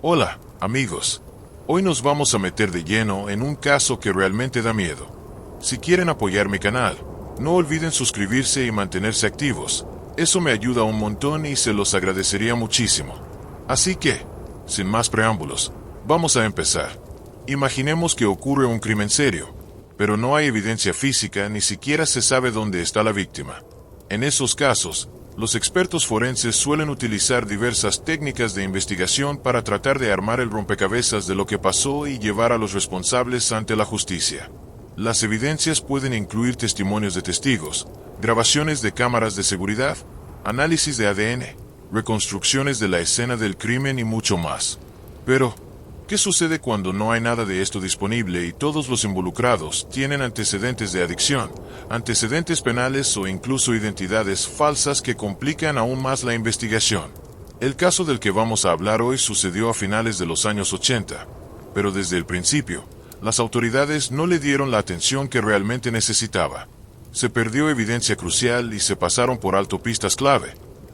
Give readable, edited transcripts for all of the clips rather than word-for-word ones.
Hola, amigos. Hoy nos vamos a meter de lleno en un caso que realmente da miedo. Si quieren apoyar mi canal, no olviden suscribirse y mantenerse activos. Eso me ayuda un montón y se los agradecería muchísimo. Así que, sin más preámbulos, vamos a empezar. Imaginemos que ocurre un crimen serio, pero no hay evidencia física, ni siquiera se sabe dónde está la víctima. En esos casos, los expertos forenses suelen utilizar diversas técnicas de investigación para tratar de armar el rompecabezas de lo que pasó y llevar a los responsables ante la justicia. Las evidencias pueden incluir testimonios de testigos, grabaciones de cámaras de seguridad, análisis de ADN, reconstrucciones de la escena del crimen y mucho más. Pero, ¿qué sucede cuando no hay nada de esto disponible y todos los involucrados tienen antecedentes de adicción, antecedentes penales o incluso identidades falsas que complican aún más la investigación? El caso del que vamos a hablar hoy sucedió a finales de los años 80, pero desde el principio, las autoridades no le dieron la atención que realmente necesitaba. Se perdió evidencia crucial y se pasaron por alto pistas clave,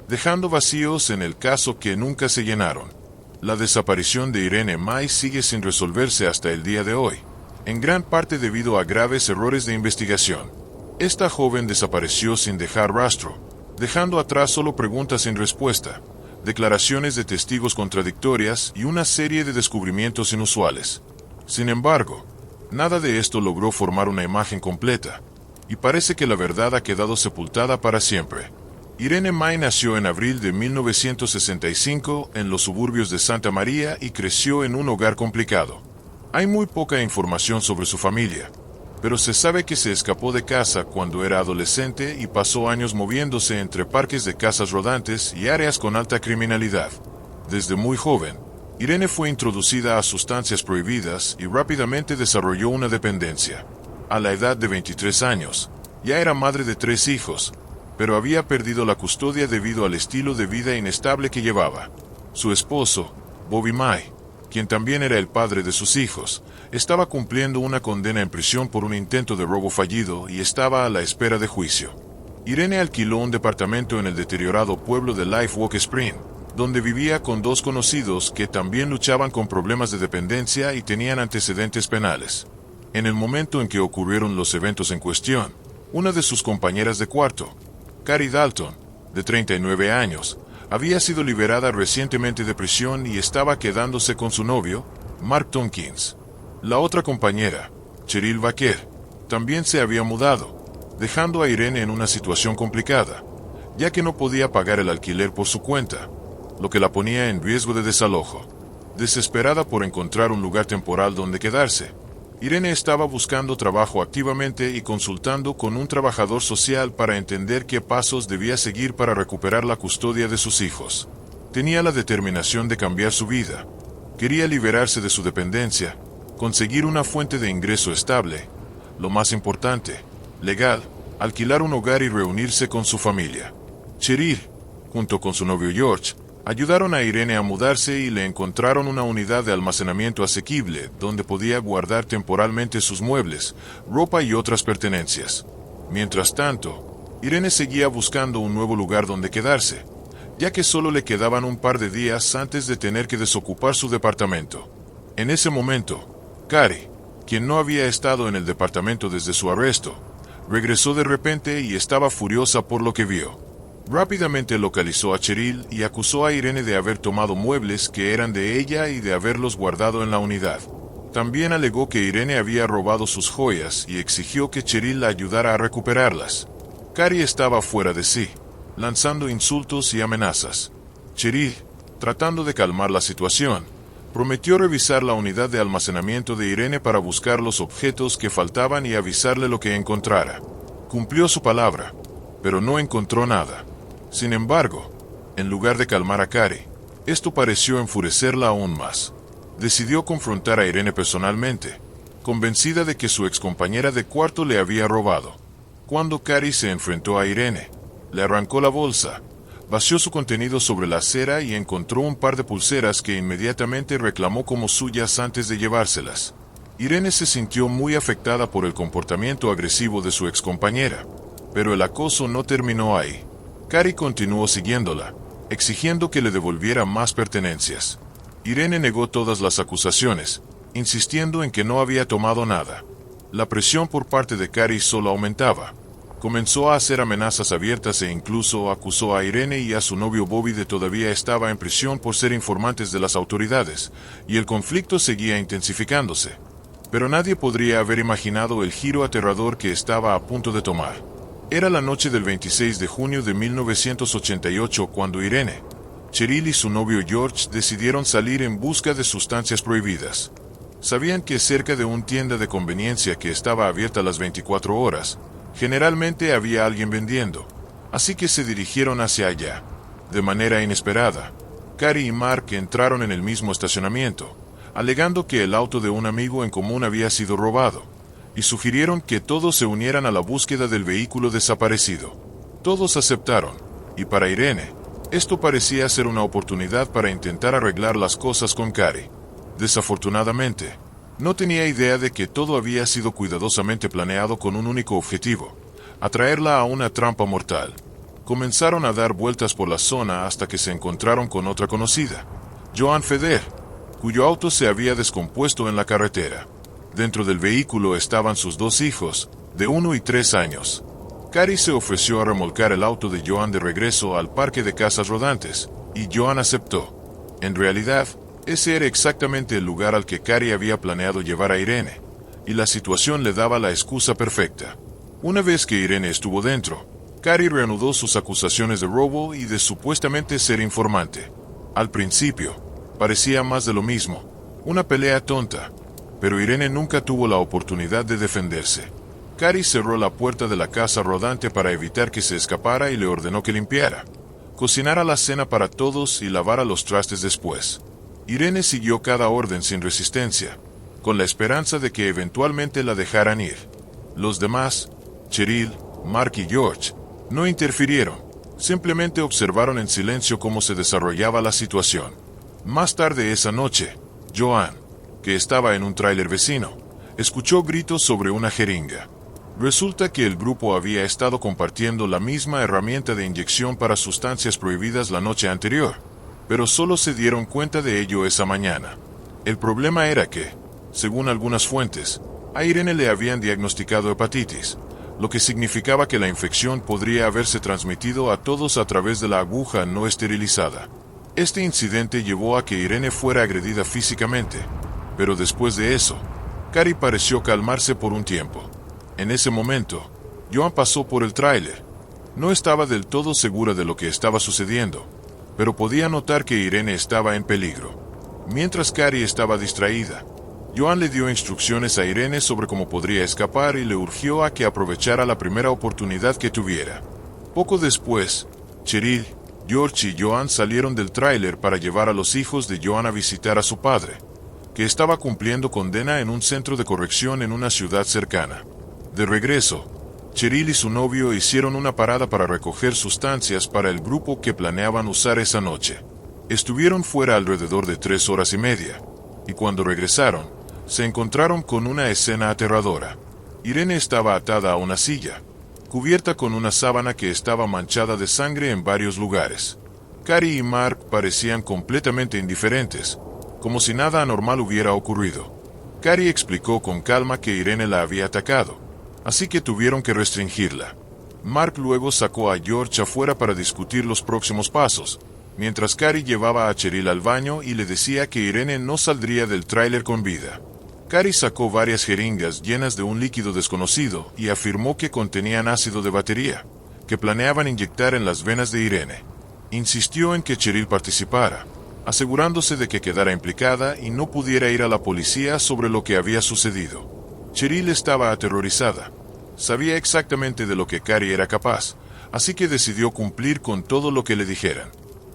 dejando vacíos en el caso que nunca se llenaron. La desaparición de Irene May sigue sin resolverse hasta el día de hoy, en gran parte debido a graves errores de investigación. Esta joven desapareció sin dejar rastro, dejando atrás solo preguntas sin respuesta, declaraciones de testigos contradictorias y una serie de descubrimientos inusuales. Sin embargo, nada de esto logró formar una imagen completa, y parece que la verdad ha quedado sepultada para siempre. Irene May nació en abril de 1965 en los suburbios de Santa María y creció en un hogar complicado. Hay muy poca información sobre su familia, pero se sabe que se escapó de casa cuando era adolescente y pasó años moviéndose entre parques de casas rodantes y áreas con alta criminalidad. Desde muy joven, Irene fue introducida a sustancias prohibidas y rápidamente desarrolló una dependencia. A la edad de 23 años, ya era madre de 3 hijos, pero había perdido la custodia debido al estilo de vida inestable que llevaba. Su esposo, Bobby May, quien también era el padre de sus hijos, estaba cumpliendo una condena en prisión por un intento de robo fallido y estaba a la espera de juicio. Irene alquiló un departamento en el deteriorado pueblo de Life Walk Spring, donde vivía con 2 conocidos que también luchaban con problemas de dependencia y tenían antecedentes penales. En el momento en que ocurrieron los eventos en cuestión, una de sus compañeras de cuarto, Carrie Dalton, de 39 años, había sido liberada recientemente de prisión y estaba quedándose con su novio, Mark Tompkins. La otra compañera, Cheryl Vaquer, también se había mudado, dejando a Irene en una situación complicada, ya que no podía pagar el alquiler por su cuenta, lo que la ponía en riesgo de desalojo. Desesperada por encontrar un lugar temporal donde quedarse, Irene estaba buscando trabajo activamente y consultando con un trabajador social para entender qué pasos debía seguir para recuperar la custodia de sus hijos. Tenía la determinación de cambiar su vida. Quería liberarse de su dependencia, conseguir una fuente de ingreso estable, lo más importante, legal, alquilar un hogar y reunirse con su familia. Cheryl, junto con su novio George, ayudaron a Irene a mudarse y le encontraron una unidad de almacenamiento asequible donde podía guardar temporalmente sus muebles, ropa y otras pertenencias. Mientras tanto, Irene seguía buscando un nuevo lugar donde quedarse, ya que solo le quedaban un par de días antes de tener que desocupar su departamento. En ese momento, Carrie, quien no había estado en el departamento desde su arresto, regresó de repente y estaba furiosa por lo que vio. Rápidamente localizó a Cheryl y acusó a Irene de haber tomado muebles que eran de ella y de haberlos guardado en la unidad. También alegó que Irene había robado sus joyas y exigió que Cheryl la ayudara a recuperarlas. Carrie estaba fuera de sí, lanzando insultos y amenazas. Cheryl, tratando de calmar la situación, prometió revisar la unidad de almacenamiento de Irene para buscar los objetos que faltaban y avisarle lo que encontrara. Cumplió su palabra, pero no encontró nada. Sin embargo, en lugar de calmar a Carrie, esto pareció enfurecerla aún más. Decidió confrontar a Irene personalmente, convencida de que su excompañera de cuarto le había robado. Cuando Carrie se enfrentó a Irene, le arrancó la bolsa, vació su contenido sobre la acera y encontró un par de pulseras que inmediatamente reclamó como suyas antes de llevárselas. Irene se sintió muy afectada por el comportamiento agresivo de su excompañera, pero el acoso no terminó ahí. Carrie continuó siguiéndola, exigiendo que le devolviera más pertenencias. Irene negó todas las acusaciones, insistiendo en que no había tomado nada. La presión por parte de Cary solo aumentaba. Comenzó a hacer amenazas abiertas e incluso acusó a Irene y a su novio Bobby de todavía estaba en prisión por ser informantes de las autoridades, y el conflicto seguía intensificándose. Pero nadie podría haber imaginado el giro aterrador que estaba a punto de tomar. Era la noche del 26 de junio de 1988 cuando Irene, Cheryl y su novio George decidieron salir en busca de sustancias prohibidas. Sabían que cerca de una tienda de conveniencia que estaba abierta las 24 horas, generalmente había alguien vendiendo, así que se dirigieron hacia allá. De manera inesperada, Cary y Mark entraron en el mismo estacionamiento, alegando que el auto de un amigo en común había sido robado, y sugirieron que todos se unieran a la búsqueda del vehículo desaparecido. Todos aceptaron, y para Irene, esto parecía ser una oportunidad para intentar arreglar las cosas con Cary. Desafortunadamente, no tenía idea de que todo había sido cuidadosamente planeado con un único objetivo: atraerla a una trampa mortal. Comenzaron a dar vueltas por la zona hasta que se encontraron con otra conocida, Joan Feder, cuyo auto se había descompuesto en la carretera. Dentro del vehículo estaban sus dos hijos, de 1 y 3 años. Cary se ofreció a remolcar el auto de Joan de regreso al parque de casas rodantes, y Joan aceptó. En realidad, ese era exactamente el lugar al que Cary había planeado llevar a Irene, y la situación le daba la excusa perfecta. Una vez que Irene estuvo dentro, Cary reanudó sus acusaciones de robo y de supuestamente ser informante. Al principio, parecía más de lo mismo, una pelea tonta, pero Irene nunca tuvo la oportunidad de defenderse. Cary cerró la puerta de la casa rodante para evitar que se escapara y le ordenó que limpiara, cocinara la cena para todos y lavara los trastes después. Irene siguió cada orden sin resistencia, con la esperanza de que eventualmente la dejaran ir. Los demás, Cheryl, Mark y George, no interfirieron, simplemente observaron en silencio cómo se desarrollaba la situación. Más tarde esa noche, Joan, que estaba en un tráiler vecino, escuchó gritos sobre una jeringa. Resulta que el grupo había estado compartiendo la misma herramienta de inyección para sustancias prohibidas la noche anterior, pero solo se dieron cuenta de ello esa mañana. El problema era que, según algunas fuentes, a Irene le habían diagnosticado hepatitis, lo que significaba que la infección podría haberse transmitido a todos a través de la aguja no esterilizada. Este incidente llevó a que Irene fuera agredida físicamente, pero después de eso, Cary pareció calmarse por un tiempo. En ese momento, Joan pasó por el tráiler. No estaba del todo segura de lo que estaba sucediendo, pero podía notar que Irene estaba en peligro. Mientras Cary estaba distraída, Joan le dio instrucciones a Irene sobre cómo podría escapar y le urgió a que aprovechara la primera oportunidad que tuviera. Poco después, Cheryl, George y Joan salieron del tráiler para llevar a los hijos de Joan a visitar a su padre, que estaba cumpliendo condena en un centro de corrección en una ciudad cercana. De regreso, Cheryl y su novio hicieron una parada para recoger sustancias para el grupo que planeaban usar esa noche. Estuvieron fuera alrededor de 3 horas y media, y cuando regresaron, se encontraron con una escena aterradora. Irene estaba atada a una silla, cubierta con una sábana que estaba manchada de sangre en varios lugares. Cary y Mark parecían completamente indiferentes, como si nada anormal hubiera ocurrido. Cary explicó con calma que Irene la había atacado, así que tuvieron que restringirla. Mark luego sacó a George afuera para discutir los próximos pasos, mientras Cary llevaba a Cheryl al baño y le decía que Irene no saldría del tráiler con vida. Cary sacó varias jeringas llenas de un líquido desconocido y afirmó que contenían ácido de batería, que planeaban inyectar en las venas de Irene. Insistió en que Cheryl participara, asegurándose de que quedara implicada y no pudiera ir a la policía sobre lo que había sucedido. Cheryl estaba aterrorizada. Sabía exactamente de lo que Cary era capaz, así que decidió cumplir con todo lo que le dijeran.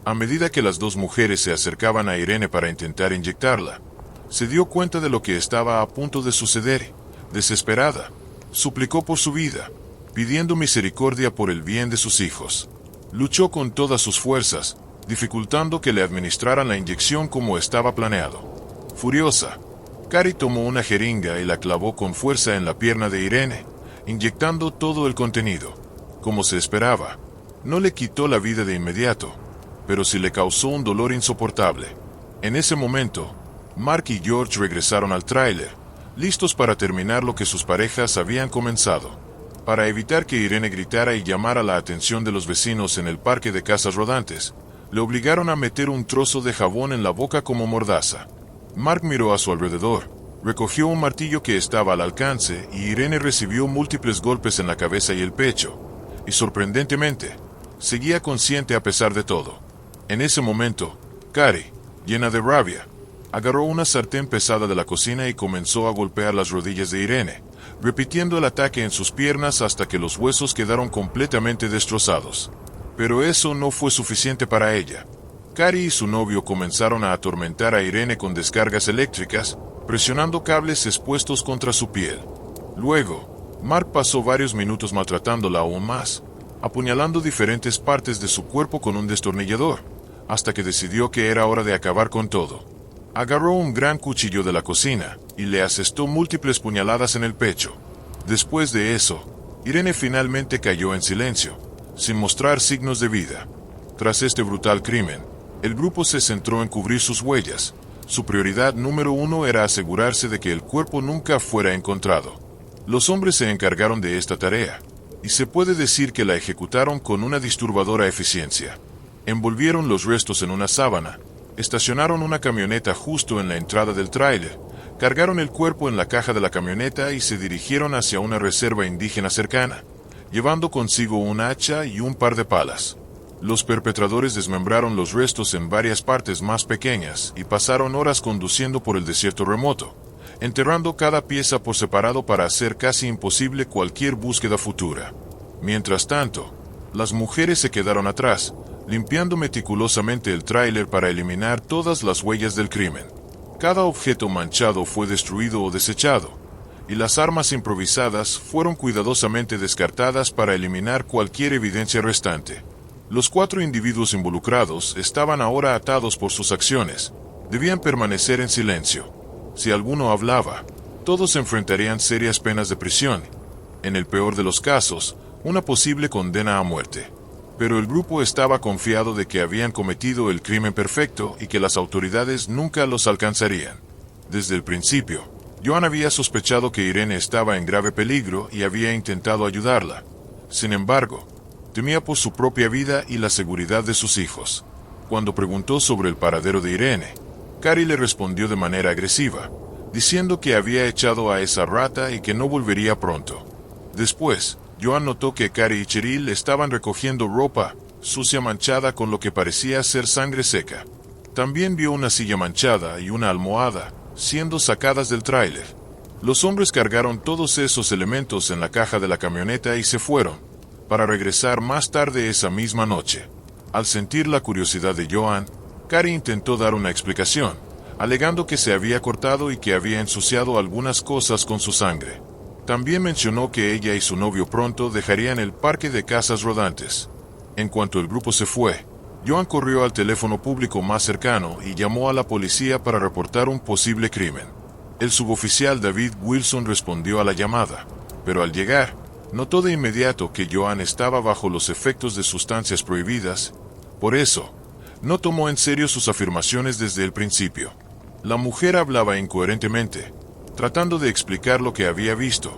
A medida que las dos mujeres se acercaban a Irene para intentar inyectarla, se dio cuenta de lo que estaba a punto de suceder. Desesperada, suplicó por su vida, pidiendo misericordia por el bien de sus hijos. Luchó con todas sus fuerzas, dificultando que le administraran la inyección como estaba planeado. Furiosa, Cary tomó una jeringa y la clavó con fuerza en la pierna de Irene, inyectando todo el contenido. Como se esperaba, no le quitó la vida de inmediato, pero sí le causó un dolor insoportable. En ese momento, Mark y George regresaron al tráiler, listos para terminar lo que sus parejas habían comenzado. Para evitar que Irene gritara y llamara la atención de los vecinos en el parque de casas rodantes, le obligaron a meter un trozo de jabón en la boca como mordaza. Mark miró a su alrededor, recogió un martillo que estaba al alcance y Irene recibió múltiples golpes en la cabeza y el pecho, y sorprendentemente, seguía consciente a pesar de todo. En ese momento, Carrie, llena de rabia, agarró una sartén pesada de la cocina y comenzó a golpear las rodillas de Irene, repitiendo el ataque en sus piernas hasta que los huesos quedaron completamente destrozados. Pero eso no fue suficiente para ella. Carrie y su novio comenzaron a atormentar a Irene con descargas eléctricas, presionando cables expuestos contra su piel. Luego, Mark pasó varios minutos maltratándola aún más, apuñalando diferentes partes de su cuerpo con un destornillador, hasta que decidió que era hora de acabar con todo. Agarró un gran cuchillo de la cocina y le asestó múltiples puñaladas en el pecho. Después de eso, Irene finalmente cayó en silencio, sin mostrar signos de vida. Tras este brutal crimen, el grupo se centró en cubrir sus huellas. Su prioridad número 1 era asegurarse de que el cuerpo nunca fuera encontrado. Los hombres se encargaron de esta tarea, y se puede decir que la ejecutaron con una disturbadora eficiencia. Envolvieron los restos en una sábana, estacionaron una camioneta justo en la entrada del tráiler, cargaron el cuerpo en la caja de la camioneta y se dirigieron hacia una reserva indígena cercana, llevando consigo un hacha y un par de palas. Los perpetradores desmembraron los restos en varias partes más pequeñas y pasaron horas conduciendo por el desierto remoto, enterrando cada pieza por separado para hacer casi imposible cualquier búsqueda futura. Mientras tanto, las mujeres se quedaron atrás, limpiando meticulosamente el tráiler para eliminar todas las huellas del crimen. Cada objeto manchado fue destruido o desechado, y las armas improvisadas fueron cuidadosamente descartadas para eliminar cualquier evidencia restante. Los 4 individuos involucrados estaban ahora atados por sus acciones. Debían permanecer en silencio. Si alguno hablaba, todos enfrentarían serias penas de prisión. En el peor de los casos, una posible condena a muerte. Pero el grupo estaba confiado de que habían cometido el crimen perfecto y que las autoridades nunca los alcanzarían. Desde el principio, Joan había sospechado que Irene estaba en grave peligro y había intentado ayudarla. Sin embargo, temía por su propia vida y la seguridad de sus hijos. Cuando preguntó sobre el paradero de Irene, Carrie le respondió de manera agresiva, diciendo que había echado a esa rata y que no volvería pronto. Después, Joan notó que Carrie y Cheryl estaban recogiendo ropa sucia manchada con lo que parecía ser sangre seca. También vio una silla manchada y una almohada siendo sacadas del tráiler. Los hombres cargaron todos esos elementos en la caja de la camioneta y se fueron, para regresar más tarde esa misma noche. Al sentir la curiosidad de Joan, Carrie intentó dar una explicación, alegando que se había cortado y que había ensuciado algunas cosas con su sangre. También mencionó que ella y su novio pronto dejarían el parque de casas rodantes. En cuanto el grupo se fue, Joan corrió al teléfono público más cercano y llamó a la policía para reportar un posible crimen. El suboficial David Wilson respondió a la llamada, pero al llegar, notó de inmediato que Joan estaba bajo los efectos de sustancias prohibidas. Por eso, no tomó en serio sus afirmaciones desde el principio. La mujer hablaba incoherentemente, tratando de explicar lo que había visto.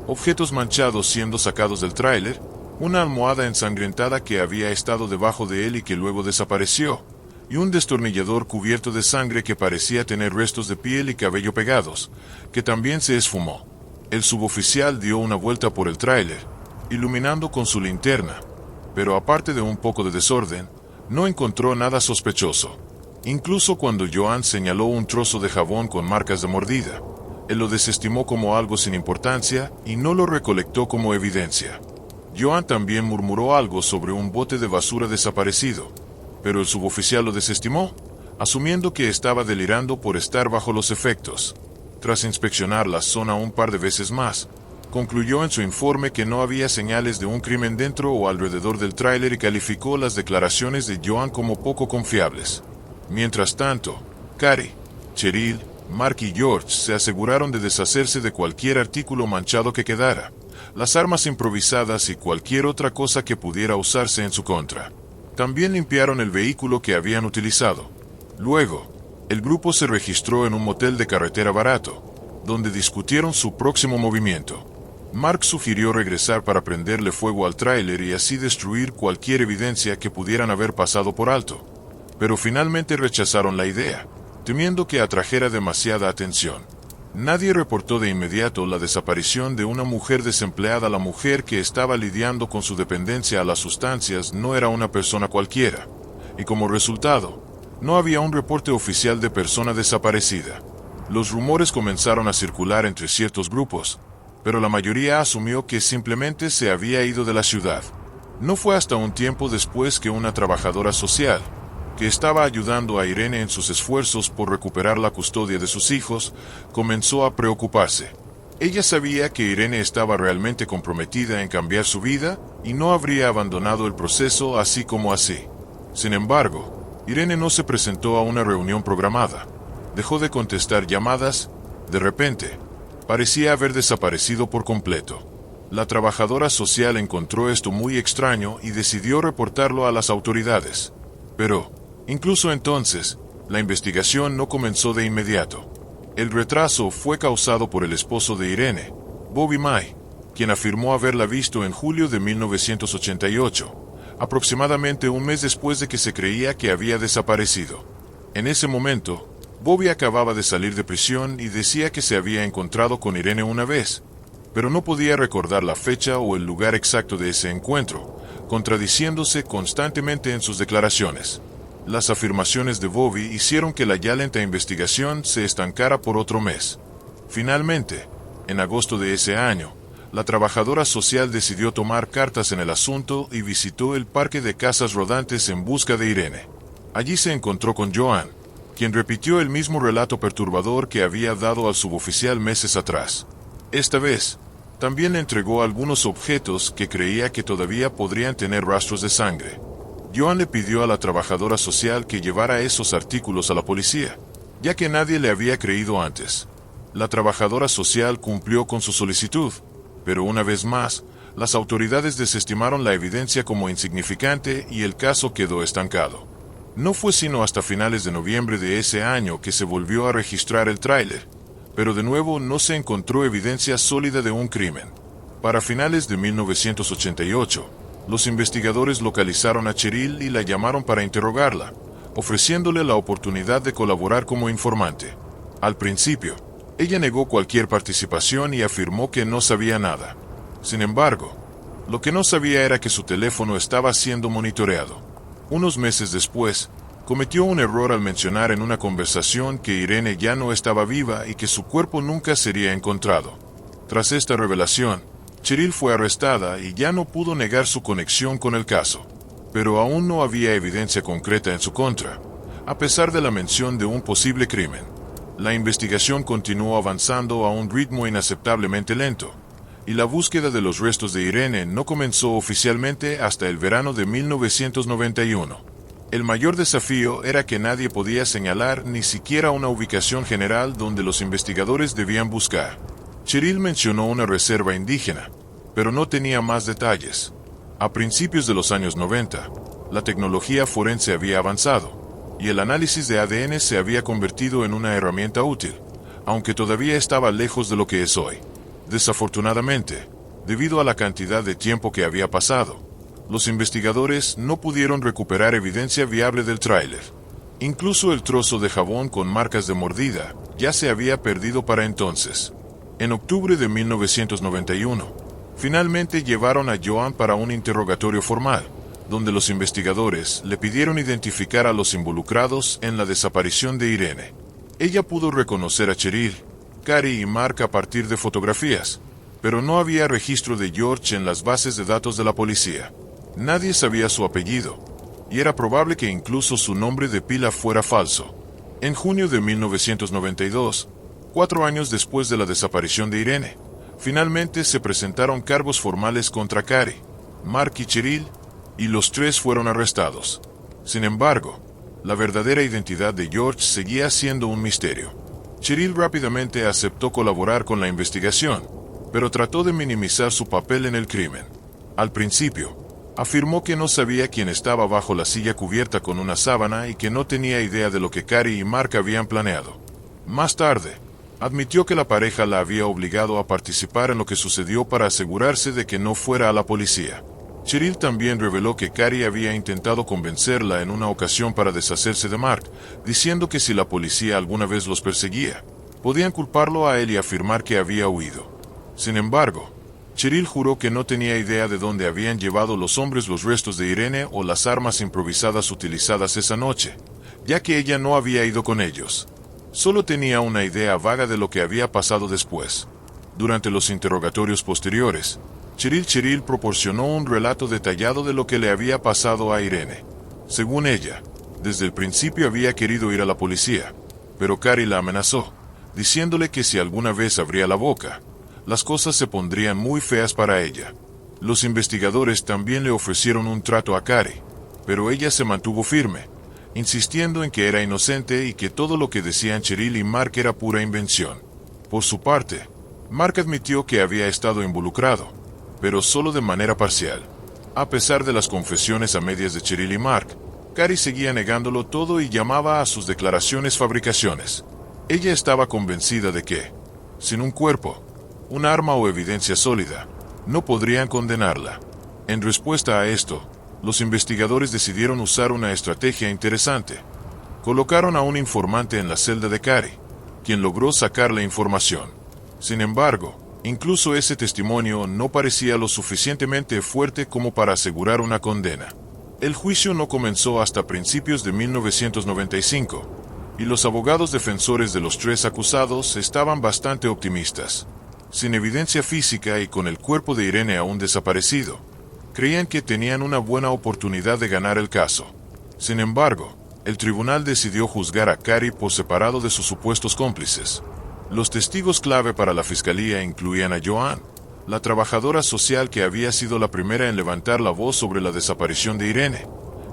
Objetos manchados siendo sacados del tráiler, una almohada ensangrentada que había estado debajo de él y que luego desapareció, y un destornillador cubierto de sangre que parecía tener restos de piel y cabello pegados, que también se esfumó. El suboficial dio una vuelta por el tráiler, iluminando con su linterna, pero aparte de un poco de desorden, no encontró nada sospechoso. Incluso cuando Joan señaló un trozo de jabón con marcas de mordida, él lo desestimó como algo sin importancia y no lo recolectó como evidencia. Joan también murmuró algo sobre un bote de basura desaparecido, pero el suboficial lo desestimó, asumiendo que estaba delirando por estar bajo los efectos. Tras inspeccionar la zona un par de veces más, concluyó en su informe que no había señales de un crimen dentro o alrededor del tráiler y calificó las declaraciones de Joan como poco confiables. Mientras tanto, Carrie, Cheryl, Mark y George se aseguraron de deshacerse de cualquier artículo manchado que quedara, las armas improvisadas y cualquier otra cosa que pudiera usarse en su contra. También limpiaron el vehículo que habían utilizado. Luego, El grupo se registró en un motel de carretera barato, donde discutieron su próximo movimiento. Mark sugirió regresar para prenderle fuego al tráiler y así destruir cualquier evidencia que pudieran haber pasado por alto. Pero finalmente rechazaron la idea, temiendo que atrajera demasiada atención. Nadie reportó de inmediato la desaparición de una mujer desempleada. La mujer que estaba lidiando con su dependencia a las sustancias no era una persona cualquiera, y como resultado, no había un reporte oficial de persona desaparecida. Los rumores comenzaron a circular entre ciertos grupos, pero la mayoría asumió que simplemente se había ido de la ciudad. No fue hasta un tiempo después que una trabajadora social, que estaba ayudando a Irene en sus esfuerzos por recuperar la custodia de sus hijos, comenzó a preocuparse. Ella sabía que Irene estaba realmente comprometida en cambiar su vida y no habría abandonado el proceso así como así. Sin embargo, Irene no se presentó a una reunión programada. Dejó de contestar llamadas. De repente, parecía haber desaparecido por completo. La trabajadora social encontró esto muy extraño y decidió reportarlo a las autoridades. Pero, incluso entonces, la investigación no comenzó de inmediato. El retraso fue causado por el esposo de Irene, Bobby May, quien afirmó haberla visto en julio de 1988, aproximadamente un mes después de que se creía que había desaparecido. En ese momento, Bobby acababa de salir de prisión y decía que se había encontrado con Irene una vez, pero no podía recordar la fecha o el lugar exacto de ese encuentro, contradiciéndose constantemente en sus declaraciones. Las afirmaciones de Bobby hicieron que la ya lenta investigación se estancara por otro mes. Finalmente, en agosto de ese año, la trabajadora social decidió tomar cartas en el asunto y visitó el parque de casas rodantes en busca de Irene. Allí se encontró con Joan, quien repitió el mismo relato perturbador que había dado al suboficial meses atrás. Esta vez, también le entregó algunos objetos que creía que todavía podrían tener rastros de sangre. Joan le pidió a la trabajadora social que llevara esos artículos a la policía, ya que nadie le había creído antes. La trabajadora social cumplió con su solicitud, pero una vez más, las autoridades desestimaron la evidencia como insignificante y el caso quedó estancado. No fue sino hasta finales de noviembre de ese año que se volvió a registrar el tráiler, pero de nuevo no se encontró evidencia sólida de un crimen. Para finales de 1988, los investigadores localizaron a Cheryl y la llamaron para interrogarla, ofreciéndole la oportunidad de colaborar como informante. Al principio, ella negó cualquier participación y afirmó que no sabía nada. Sin embargo, lo que no sabía era que su teléfono estaba siendo monitoreado. Unos meses después, cometió un error al mencionar en una conversación que Irene ya no estaba viva y que su cuerpo nunca sería encontrado. Tras esta revelación, Cheryl fue arrestada y ya no pudo negar su conexión con el caso. Pero aún no había evidencia concreta en su contra, a pesar de la mención de un posible crimen. La investigación continuó avanzando a un ritmo inaceptablemente lento, y la búsqueda de los restos de Irene no comenzó oficialmente hasta el verano de 1991. El mayor desafío era que nadie podía señalar ni siquiera una ubicación general donde los investigadores debían buscar. Cheryl mencionó una reserva indígena, pero no tenía más detalles. A principios de los años 90, la tecnología forense había avanzado, y el análisis de ADN se había convertido en una herramienta útil, aunque todavía estaba lejos de lo que es hoy. Desafortunadamente, debido a la cantidad de tiempo que había pasado, los investigadores no pudieron recuperar evidencia viable del tráiler. Incluso el trozo de jabón con marcas de mordida ya se había perdido para entonces. En octubre de 1991, finalmente llevaron a Joan para un interrogatorio formal, donde los investigadores le pidieron identificar a los involucrados en la desaparición de Irene. Ella pudo reconocer a Cheryl, Cary y Mark a partir de fotografías, pero no había registro de George en las bases de datos de la policía. Nadie sabía su apellido, y era probable que incluso su nombre de pila fuera falso. En junio de 1992, 4 años después de la desaparición de Irene, finalmente se presentaron cargos formales contra Cary, Mark y Cheryl, y los 3 fueron arrestados. Sin embargo, la verdadera identidad de George seguía siendo un misterio. Cheryl rápidamente aceptó colaborar con la investigación, pero trató de minimizar su papel en el crimen. Al principio, Afirmó que no sabía quién estaba bajo la silla cubierta con una sábana y que no tenía idea de lo que Carrie y Mark habían planeado. Más tarde, admitió que la pareja la había obligado a participar en lo que sucedió para asegurarse de que no fuera a la policía. Cheryl también reveló que Carrie había intentado convencerla en una ocasión para deshacerse de Mark, diciendo que si la policía alguna vez los perseguía, podían culparlo a él y afirmar que había huido. Sin embargo, Cheryl juró que no tenía idea de dónde habían llevado los hombres los restos de Irene o las armas improvisadas utilizadas esa noche, ya que ella no había ido con ellos. Solo tenía una idea vaga de lo que había pasado después. Durante los interrogatorios posteriores, Cheryl proporcionó un relato detallado de lo que le había pasado a Irene. Según ella, desde el principio había querido ir a la policía, pero Carrie la amenazó, diciéndole que si alguna vez abría la boca, las cosas se pondrían muy feas para ella. Los investigadores también le ofrecieron un trato a Carrie, pero ella se mantuvo firme, insistiendo en que era inocente y que todo lo que decían Cheryl y Mark era pura invención. Por su parte, Mark admitió que había estado involucrado, pero solo de manera parcial. A pesar de las confesiones a medias de Cheryl y Mark, Carrie seguía negándolo todo y llamaba a sus declaraciones fabricaciones. Ella estaba convencida de que, sin un cuerpo, un arma o evidencia sólida, no podrían condenarla. En respuesta a esto, los investigadores decidieron usar una estrategia interesante. Colocaron a un informante en la celda de Carrie, quien logró sacar la información. Sin embargo, incluso ese testimonio no parecía lo suficientemente fuerte como para asegurar una condena. El juicio no comenzó hasta principios de 1995, y los abogados defensores de los tres acusados estaban bastante optimistas. Sin evidencia física y con el cuerpo de Irene aún desaparecido, creían que tenían una buena oportunidad de ganar el caso. Sin embargo, el tribunal decidió juzgar a Carrie por separado de sus supuestos cómplices. Los testigos clave para la fiscalía incluían a Joanne, la trabajadora social que había sido la primera en levantar la voz sobre la desaparición de Irene,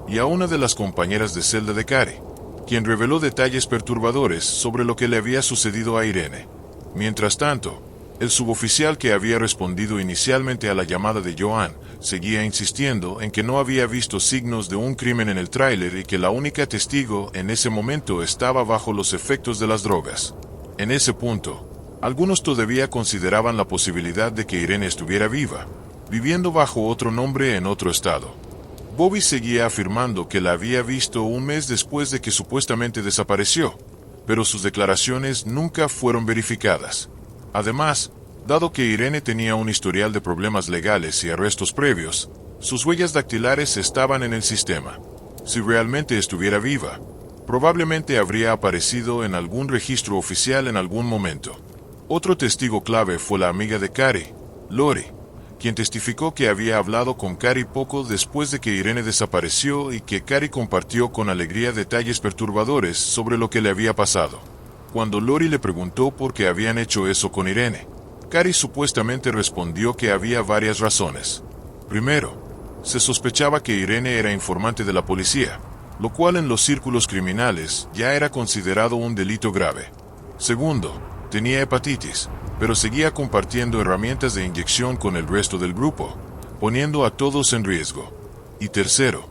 y a una de las compañeras de celda de Carrie, quien reveló detalles perturbadores sobre lo que le había sucedido a Irene. Mientras tanto, el suboficial que había respondido inicialmente a la llamada de Joanne seguía insistiendo en que no había visto signos de un crimen en el tráiler y que la única testigo en ese momento estaba bajo los efectos de las drogas. En ese punto, algunos todavía consideraban la posibilidad de que Irene estuviera viva, viviendo bajo otro nombre en otro estado. Bobby seguía afirmando que la había visto un mes después de que supuestamente desapareció, pero sus declaraciones nunca fueron verificadas. Además, dado que Irene tenía un historial de problemas legales y arrestos previos, sus huellas dactilares estaban en el sistema. Si realmente estuviera viva, probablemente habría aparecido en algún registro oficial en algún momento. Otro testigo clave fue la amiga de Carrie, Lori, quien testificó que había hablado con Carrie poco después de que Irene desapareció y que Carrie compartió con alegría detalles perturbadores sobre lo que le había pasado. Cuando Lori le preguntó por qué habían hecho eso con Irene, Carrie supuestamente respondió que había varias razones. Primero, se sospechaba que Irene era informante de la policía, lo cual en los círculos criminales ya era considerado un delito grave. Segundo, tenía hepatitis, pero seguía compartiendo herramientas de inyección con el resto del grupo, poniendo a todos en riesgo. Y tercero,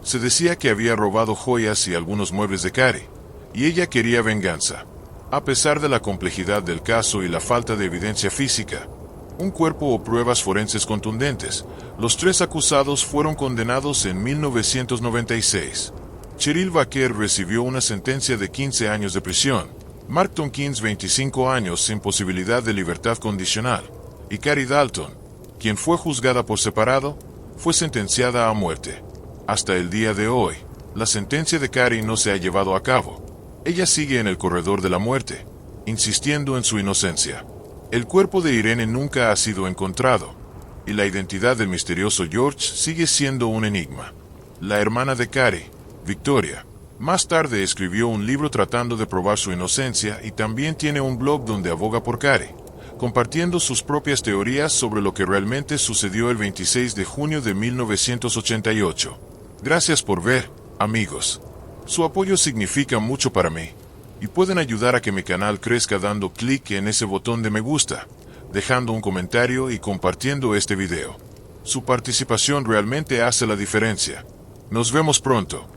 se decía que había robado joyas y algunos muebles de Carrie, y ella quería venganza. A pesar de la complejidad del caso y la falta de evidencia física, un cuerpo o pruebas forenses contundentes, los tres acusados fueron condenados en 1996. Cheryl Baker recibió una sentencia de 15 años de prisión, Mark Tompkins 25 años sin posibilidad de libertad condicional, y Carrie Dalton, quien fue juzgada por separado, fue sentenciada a muerte. Hasta el día de hoy, la sentencia de Carrie no se ha llevado a cabo. Ella sigue en el corredor de la muerte, insistiendo en su inocencia. El cuerpo de Irene nunca ha sido encontrado, y la identidad del misterioso George sigue siendo un enigma. La hermana de Carrie, Victoria, más tarde escribió un libro tratando de probar su inocencia y también tiene un blog donde aboga por Carrie, compartiendo sus propias teorías sobre lo que realmente sucedió el 26 de junio de 1988. Gracias por ver, amigos. Su apoyo significa mucho para mí, y pueden ayudar a que mi canal crezca dando clic en ese botón de me gusta, dejando un comentario y compartiendo este video. Su participación realmente hace la diferencia. Nos vemos pronto.